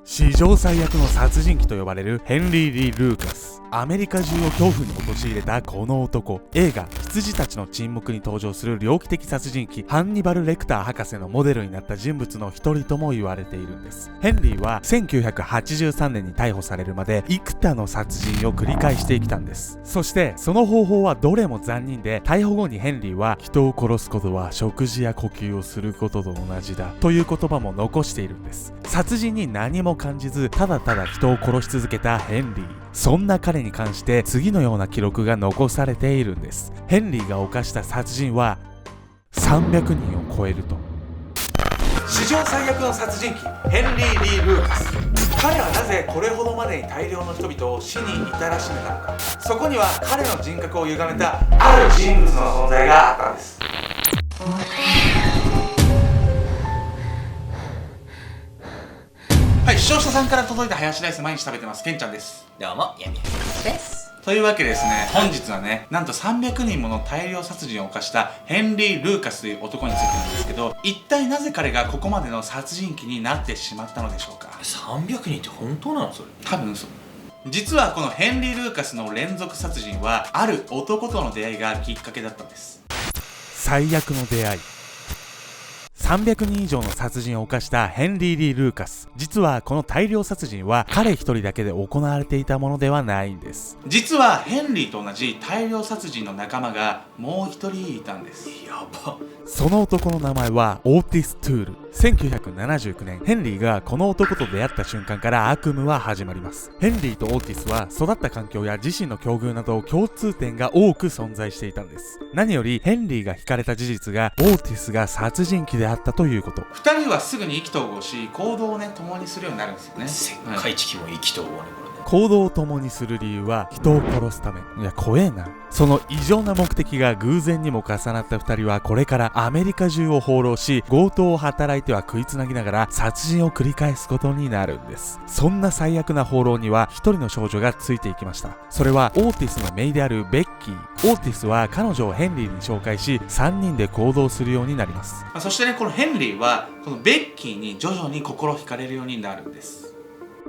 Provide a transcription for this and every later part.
史上最悪の殺人鬼と呼ばれるヘンリー・リー・ルーカス。アメリカ中を恐怖に陥れたこの男。映画羊たちの沈黙に登場する猟奇的殺人鬼ハンニバル・レクター博士のモデルになった人物の一人とも言われているんです。ヘンリーは1983年に逮捕されるまで幾多の殺人を繰り返してきたんです。そしてその方法はどれも残忍で、逮捕後にヘンリーは人を殺すことは食事や呼吸をすることと同じだという言葉も残しているんです。殺人に何も感じず、ただただ人を殺し続けたヘンリー。そんな彼に関して次のような記録が残されているんです。ヘンリーが犯した殺人は300人を超えると。史上最悪の殺人鬼ヘンリー・リー・ルーカス。彼はなぜこれほどまでに大量の人々を死に至らしめたのか。そこには彼の人格を歪めたある人物の存在があったんです。はい、視聴者さんから届いたハヤシライス毎日食べてます、ケンちゃんです。どうも、ヤミヤです。というわけでですね、本日はね、なんと300人もの大量殺人を犯したヘンリー・ルーカスという男についてなんですけど、一体なぜ彼がここまでの殺人鬼になってしまったのでしょうか。300人って本当なのそれ？多分嘘。実はこのヘンリー・ルーカスの連続殺人は、ある男との出会いがきっかけだったんです。最悪の出会い。300人以上の殺人を犯したヘンリー・リー・ルーカス。実はこの大量殺人は彼一人だけで行われていたものではないんです。実はヘンリーと同じ大量殺人の仲間がもう一人いたんです。やば。その男の名前はオーティス・トゥール。1979年、ヘンリーがこの男と出会った瞬間から悪夢は始まります。ヘンリーとオーティスは育った環境や自身の境遇など共通点が多く存在していたんです。何よりヘンリーが惹かれた事実が、オーティスが殺人鬼であったということ。二人はすぐに意気投合し、行動をね共にするようになるんですよね。世界一も意気投合ね、これね。行動を共にする理由は人を殺すため。いや、怖えな。その異常な目的が偶然にも重なった二人は、これからアメリカ中を放浪し、強盗を働いては食いつなぎながら殺人を繰り返すことになるんです。そんな最悪な放浪には一人の少女がついていきました。それはオーティスの姪であるベッキー。オーティスは彼女をヘンリーに紹介し、3人で行動するようになります。そしてね、このヘンリーはこのベッキーに徐々に心惹かれるようになるんです。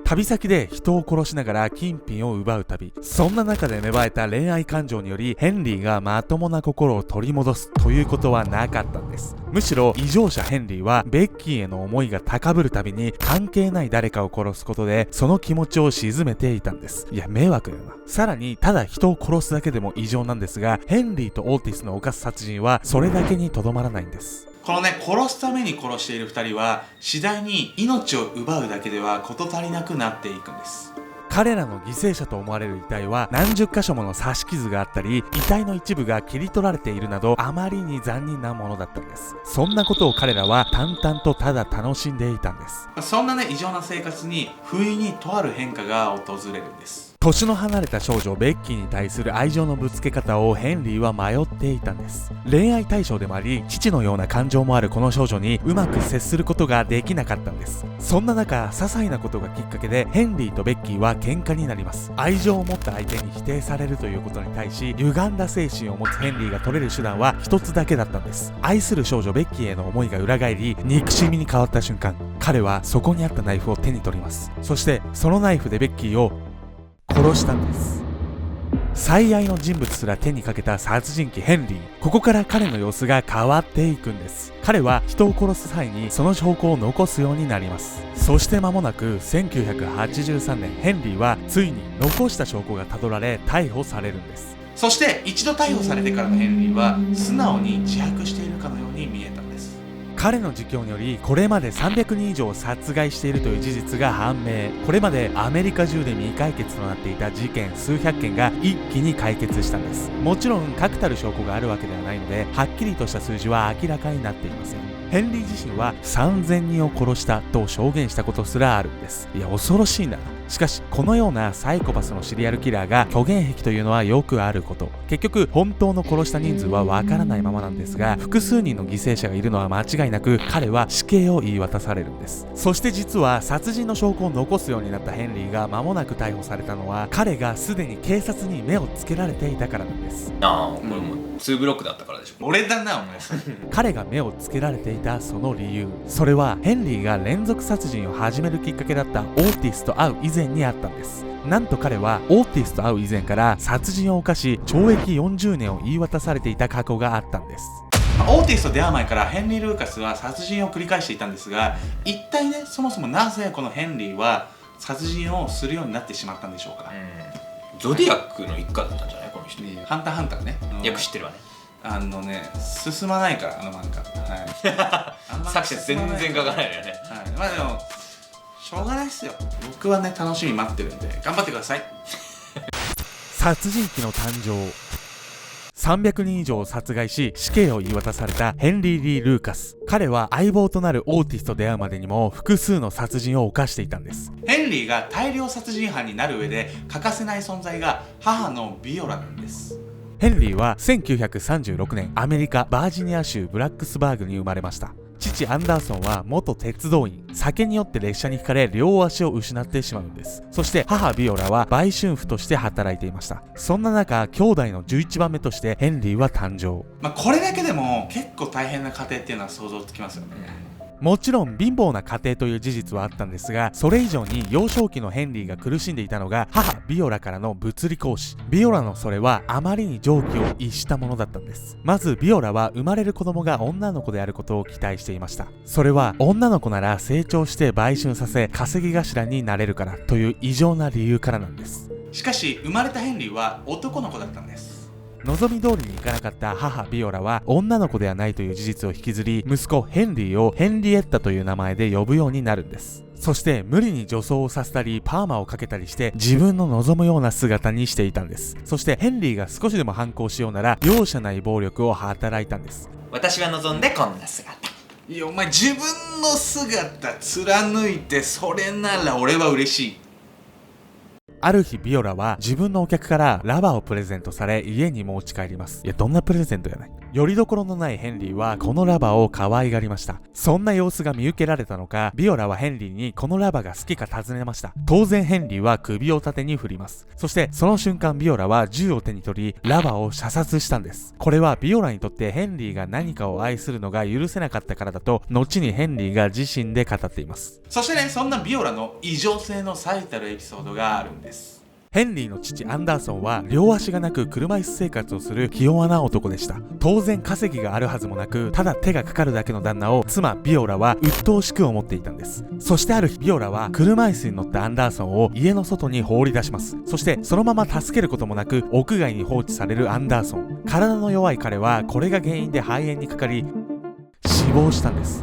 旅先で人を殺しながら金品を奪う旅。そんな中で芽生えた恋愛感情により、ヘンリーがまともな心を取り戻すということはなかったんです。むしろ異常者ヘンリーはベッキーへの思いが高ぶるたびに、関係ない誰かを殺すことでその気持ちを鎮めていたんです。いや、迷惑だな。さらに、ただ人を殺すだけでも異常なんですが、ヘンリーとオーティスの犯す殺人はそれだけにとどまらないんです。このね、殺すために殺している2人は、次第に命を奪うだけでは事足りなくなっていくんです。彼らの犠牲者と思われる遺体は何十箇所もの刺し傷があったり、遺体の一部が切り取られているなど、あまりに残忍なものだったんです。そんなことを彼らは淡々とただ楽しんでいたんです。そんなね、異常な生活に不意にとある変化が訪れるんです。年の離れた少女ベッキーに対する愛情のぶつけ方をヘンリーは迷っていたんです。恋愛対象でもあり、父のような感情もあるこの少女にうまく接することができなかったんです。そんな中、些細なことがきっかけでヘンリーとベッキーは喧嘩になります。愛情を持った相手に否定されるということに対し、歪んだ精神を持つヘンリーが取れる手段は一つだけだったんです。愛する少女ベッキーへの思いが裏返り、憎しみに変わった瞬間、彼はそこにあったナイフを手に取ります。そしてそのナイフでベッキーを殺したんです。最愛の人物すら手にかけた殺人鬼ヘンリー。ここから彼の様子が変わっていくんです。彼は人を殺す際にその証拠を残すようになります。そして間もなく1983年、ヘンリーはついに残した証拠がたどられ逮捕されるんです。そして一度逮捕されてからのヘンリーは素直に自白しているかのように見えたんです。彼の自供により、これまで300人以上殺害しているという事実が判明。これまでアメリカ中で未解決となっていた事件数百件が一気に解決したんです。もちろん確たる証拠があるわけではないので、はっきりとした数字は明らかになっていません。ヘンリー自身は3000人を殺したと証言したことすらあるんです。いや、恐ろしいな。しかし、このようなサイコパスのシリアルキラーが虚言癖というのはよくあること。結局本当の殺した人数はわからないままなんですが、複数人の犠牲者がいるのは間違いなく、彼は死刑を言い渡されるんです。そして実は殺人の証拠を残すようになったヘンリーが間もなく逮捕されたのは、彼がすでに警察に目をつけられていたからなんです。これも2ブロックだったからでしょ。俺だなお前彼が目をつけられていたその理由、それはヘンリーが連続殺人を始めるきっかけだったオーティスと会う以前にあったんです。なんと彼はオーティスと会う以前から殺人を犯し懲役40年を言い渡されていた過去があったんです。オーティスと出会う前からヘンリー・ルーカスは殺人を繰り返していたんですが、一体ね、そもそもなぜこのヘンリーは殺人をするようになってしまったんでしょうか。ゾディアックの一家だったんじゃないこの人。ハンターハンターね、よく知ってるわね。進まないからあの漫画、作者全然書かないのよね。まあでもしょうがないっすよ。僕はね楽しみ待ってるんで頑張ってください。殺人鬼の誕生。300人以上を殺害し死刑を言い渡されたヘンリー・リー・ルーカス。彼は相棒となるオーティスと出会うまでにも複数の殺人を犯していたんです。ヘンリーが大量殺人犯になる上で欠かせない存在が母のビオラなんです。ヘンリーは1936年アメリカバージニア州ブラックスバーグに生まれました。父アンダーソンは元鉄道員。酒によって列車にひかれ両足を失ってしまうんです。そして母ビオラは売春婦として働いていました。そんな中兄弟の11番目としてヘンリーは誕生。これだけでも結構大変な家庭っていうのは想像つきますよね。もちろん貧乏な家庭という事実はあったんですが、それ以上に幼少期のヘンリーが苦しんでいたのが母ビオラからの物理行使。ビオラのそれはあまりに常軌を逸したものだったんです。まずビオラは生まれる子供が女の子であることを期待していました。それは女の子なら成長して売春させ稼ぎ頭になれるからという異常な理由からなんです。しかし生まれたヘンリーは男の子だったんです。望み通りにいかなかった母ビオラは女の子ではないという事実を引きずり、息子ヘンリーをヘンリエッタという名前で呼ぶようになるんです。そして無理に女装をさせたりパーマをかけたりして自分の望むような姿にしていたんです。そしてヘンリーが少しでも反抗しようなら容赦ない暴力を働いたんです。私が望んでこんな姿。いやお前自分の姿貫いてそれなら俺は嬉しい。ある日ビオラは自分のお客からラバーをプレゼントされ家に持ち帰ります。いやどんなプレゼントやない。よりどころのないヘンリーはこのラバーを可愛がりました。そんな様子が見受けられたのか、ビオラはヘンリーにこのラバーが好きか尋ねました。当然ヘンリーは首を縦に振ります。そしてその瞬間ビオラは銃を手に取りラバーを射殺したんです。これはビオラにとってヘンリーが何かを愛するのが許せなかったからだと後にヘンリーが自身で語っています。そしてね、そんなビオラの異常性の最たるエピソードがあるんです。ヘンリーの父アンダーソンは両足がなく車椅子生活をする気弱な男でした。当然稼ぎがあるはずもなく、ただ手がかかるだけの旦那を妻ビオラは鬱陶しく思っていたんです。そしてある日ビオラは車椅子に乗ったアンダーソンを家の外に放り出します。そしてそのまま助けることもなく屋外に放置されるアンダーソン。体の弱い彼はこれが原因で肺炎にかかり死亡したんです。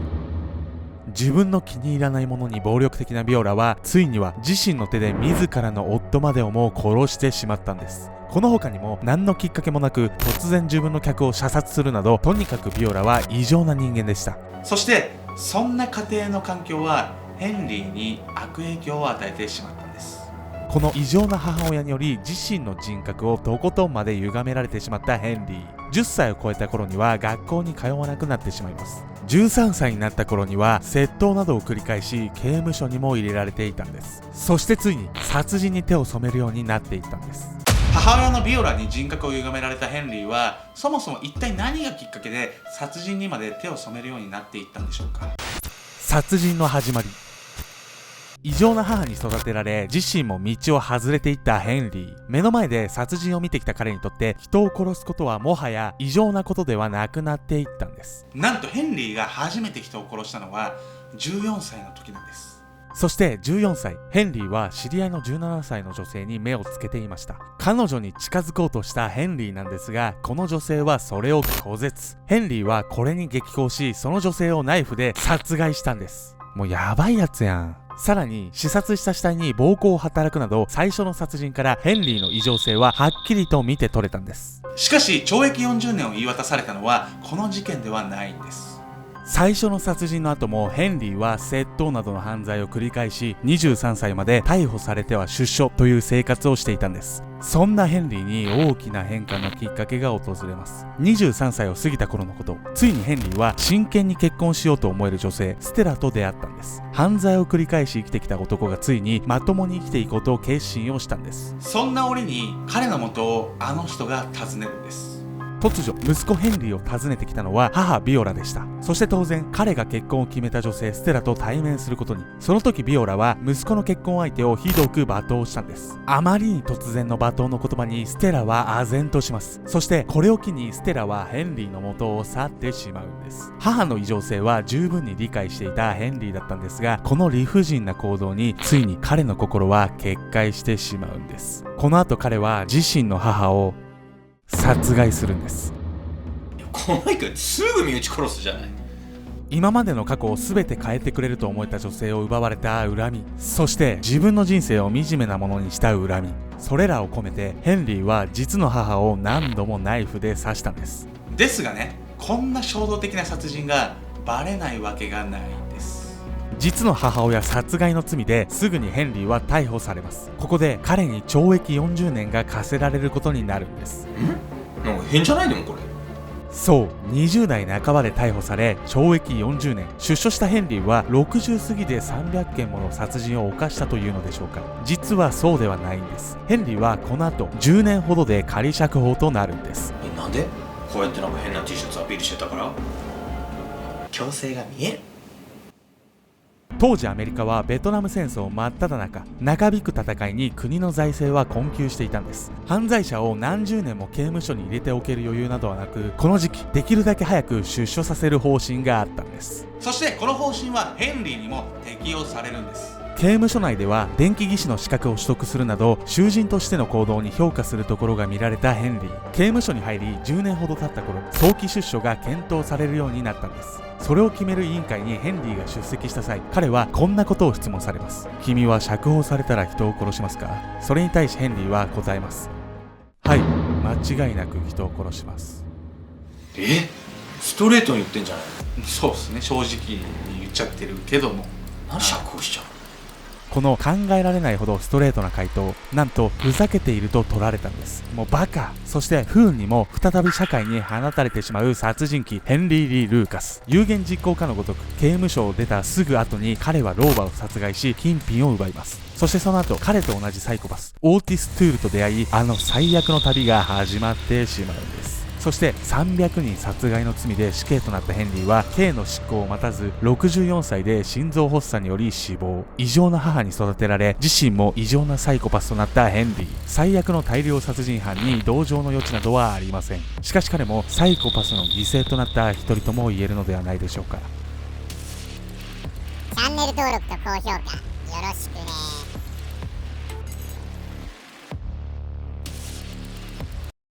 自分の気に入らないものに暴力的なビオラはついには自身の手で自らの夫までをも殺してしまったんです。この他にも何のきっかけもなく突然自分の客を射殺するなど、とにかくビオラは異常な人間でした。そしてそんな家庭の環境はヘンリーに悪影響を与えてしまったんです。この異常な母親により自身の人格をとことんまで歪められてしまったヘンリー。10歳を超えた頃には学校に通わなくなってしまいます。13歳になった頃には窃盗などを繰り返し刑務所にも入れられていたんです。そしてついに殺人に手を染めるようになっていったんです。母親のビオラに人格を歪められたヘンリーはそもそも一体何がきっかけで殺人にまで手を染めるようになっていったんでしょうか。殺人の始まり。異常な母に育てられ自身も道を外れていったヘンリー。目の前で殺人を見てきた彼にとって人を殺すことはもはや異常なことではなくなっていったんです。なんとヘンリーが初めて人を殺したのは14歳の時なんです。そして14歳、ヘンリーは知り合いの17歳の女性に目をつけていました。彼女に近づこうとしたヘンリーなんですが、この女性はそれを拒絶。ヘンリーはこれに激高し、その女性をナイフで殺害したんです。もうやばいやつやん。さらに刺殺した死体に暴行を働くなど、最初の殺人からヘンリーの異常性ははっきりと見て取れたんです。しかし懲役40年を言い渡されたのはこの事件ではないんです。最初の殺人の後もヘンリーは窃盗などの犯罪を繰り返し、23歳まで逮捕されては出所という生活をしていたんです。そんなヘンリーに大きな変化のきっかけが訪れます。23歳を過ぎた頃のこと、ついにヘンリーは真剣に結婚しようと思える女性ステラと出会ったんです。犯罪を繰り返し生きてきた男がついにまともに生きていこうと決心をしたんです。そんな折に彼の元をあの人が訪ねるんです。突如息子ヘンリーを訪ねてきたのは母ビオラでした。そして当然彼が結婚を決めた女性ステラと対面することに。その時ビオラは息子の結婚相手をひどく罵倒したんです。あまりに突然の罵倒の言葉にステラは唖然とします。そしてこれを機にステラはヘンリーの元を去ってしまうんです。母の異常性は十分に理解していたヘンリーだったんですが、この理不尽な行動についに彼の心は決壊してしまうんです。この後彼は自身の母を殺害するんです。この人すぐ身内殺すじゃない。今までの過去を全て変えてくれると思えた女性を奪われた恨み、そして自分の人生を惨めなものにした恨み、それらを込めてヘンリーは実の母を何度もナイフで刺したんです。ですがね、こんな衝動的な殺人がバレないわけがないんです。実の母親殺害の罪ですぐにヘンリーは逮捕されます。ここで彼に懲役40年が課せられることになるんです。なんか変じゃないでもこれ。そう、20代半ばで逮捕され懲役40年。出所したヘンリーは60過ぎで300件もの殺人を犯したというのでしょうか。実はそうではないんです。ヘンリーはこの後10年ほどで仮釈放となるんです。なんでこうやってなんか変な T シャツアピールしてたから？強制が見える。当時アメリカはベトナム戦争真っ只中、長引く戦いに国の財政は困窮していたんです。犯罪者を何十年も刑務所に入れておける余裕などはなく、この時期できるだけ早く出所させる方針があったんです。そしてこの方針はヘンリーにも適用されるんです。刑務所内では電気技師の資格を取得するなど囚人としての行動に評価するところが見られたヘンリー。刑務所に入り10年ほど経った頃、早期出所が検討されるようになったんです。それを決める委員会にヘンリーが出席した際、彼はこんなことを質問されます。君は釈放されたら人を殺しますか？それに対しヘンリーは答えます。はい、間違いなく人を殺します。ストレートに言ってんじゃないの？そうですね、正直に言っちゃってるけども、何釈放しちゃうの？この考えられないほどストレートな回答、なんとふざけていると取られたんです。もうバカ。そして不運にも再び社会に放たれてしまう殺人鬼ヘンリー・リー・ルーカス。有言実行家のごとく刑務所を出たすぐ後に彼は老婆を殺害し金品を奪います。そしてその後彼と同じサイコパスオーティス・トゥールと出会い、あの最悪の旅が始まってしまうんです。そして300人殺害の罪で死刑となったヘンリーは刑の執行を待たず64歳で心臓発作により死亡。異常な母に育てられ自身も異常なサイコパスとなったヘンリー。最悪の大量殺人犯に同情の余地などはありません。しかし彼もサイコパスの犠牲となった一人とも言えるのではないでしょうか。チャンネル登録と高評価よろしくね。